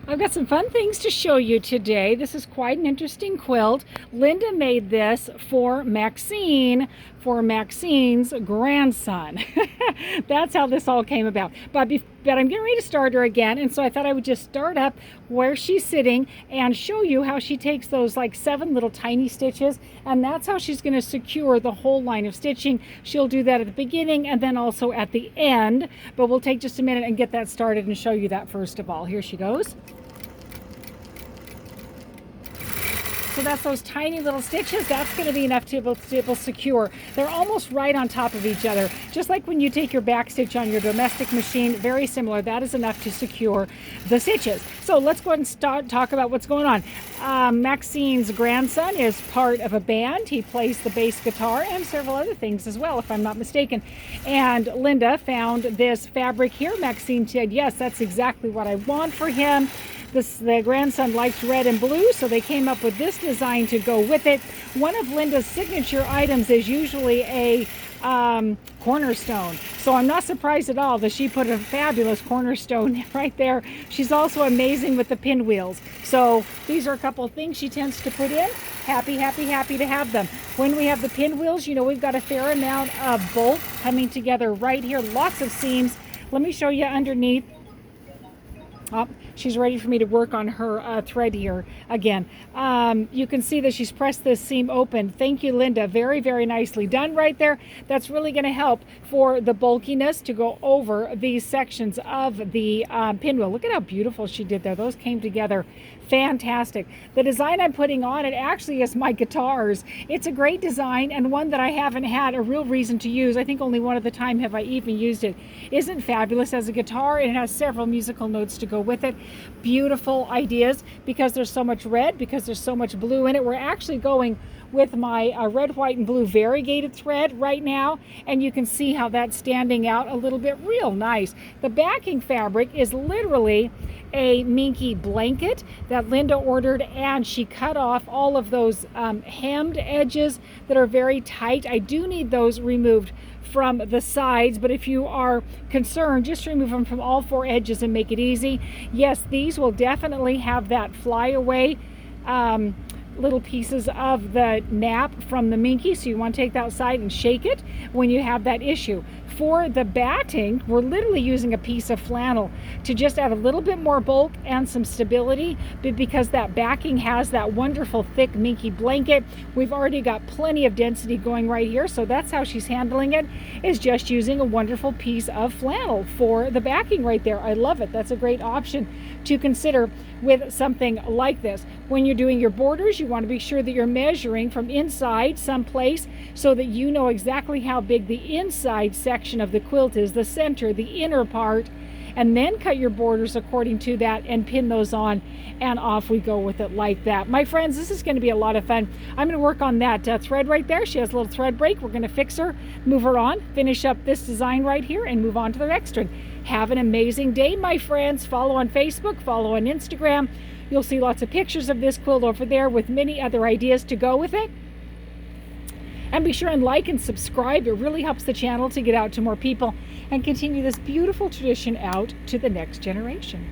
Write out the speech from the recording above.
I've got some fun things to show you today. This is quite an interesting quilt. Linda made this for Maxine, for Maxine's grandson. That's how this all came about. But I'm getting ready to start her again, and so I thought I would just start up where she's sitting and show you how she takes those like 7 little tiny stitches, and that's how she's going to secure the whole line of stitching. She'll do that at the beginning and then also at the end, but we'll take just a minute and get that started and show you that first of all. Here she goes. So that's those tiny little stitches. That's going to be enough to be able to secure. They're almost right on top of each other. Just like when you take your back stitch on your domestic machine, very similar. That is enough to secure the stitches. So let's go ahead and talk about what's going on. Maxine's grandson is part of a band. He plays the bass guitar and several other things as well, if I'm not mistaken. And Linda found this fabric here. Maxine said, yes, that's exactly what I want for him. The grandson likes red and blue, so they came up with this design to go with it. One of Linda's signature items is usually a cornerstone. So I'm not surprised at all that she put a fabulous cornerstone right there. She's also amazing with the pinwheels. So these are a couple of things she tends to put in. Happy, happy, happy to have them. When we have the pinwheels, you know, we've got a fair amount of bulk coming together right here. Lots of seams. Let me show you underneath. Oh, she's ready for me to work on her thread here again. You can see that she's pressed this seam open. Thank you, Linda. Very, very nicely done right there. That's really going to help for the bulkiness to go over these sections of the pinwheel. Look at how beautiful she did there. Those came together fantastic. The design I'm putting on it actually is my guitars. It's a great design and one that I haven't had a real reason to use. I think only one other time have I even used it. Isn't fabulous as a guitar, and it has several musical notes to go with it. Beautiful ideas because there's so much red, because there's so much blue in it. We're actually going with my red, white, and blue variegated thread right now, and you can see how that's standing out a little bit. Real nice. The backing fabric is literally a minky blanket that Linda ordered, and she cut off all of those hemmed edges that are very tight. I do need those removed from the sides, but if you are concerned, just remove them from all 4 edges and make it easy. Yes, these will definitely have that flyaway little pieces of the nap from the minky, so you want to take that outside and shake it when you have that issue. For the batting, we're literally using a piece of flannel to just add a little bit more bulk and some stability, but because that backing has that wonderful thick minky blanket, we've already got plenty of density going right here, so that's how she's handling it, is just using a wonderful piece of flannel for the backing right there. I love it. That's a great option to consider with something like this. When you're doing your borders, you want to be sure that you're measuring from inside someplace so that you know exactly how big the inside section of the quilt is, the center, the inner part, and then cut your borders according to that and pin those on, and off we go with it like that. My friends, this is going to be a lot of fun. I'm going to work on that thread right there. She has a little thread break. We're going to fix her, move her on, finish up this design right here, and move on to the next one. Have an amazing day, my friends. Follow on Facebook, follow on Instagram. You'll see lots of pictures of this quilt over there with many other ideas to go with it. And be sure and like and subscribe. It really helps the channel to get out to more people and continue this beautiful tradition out to the next generation.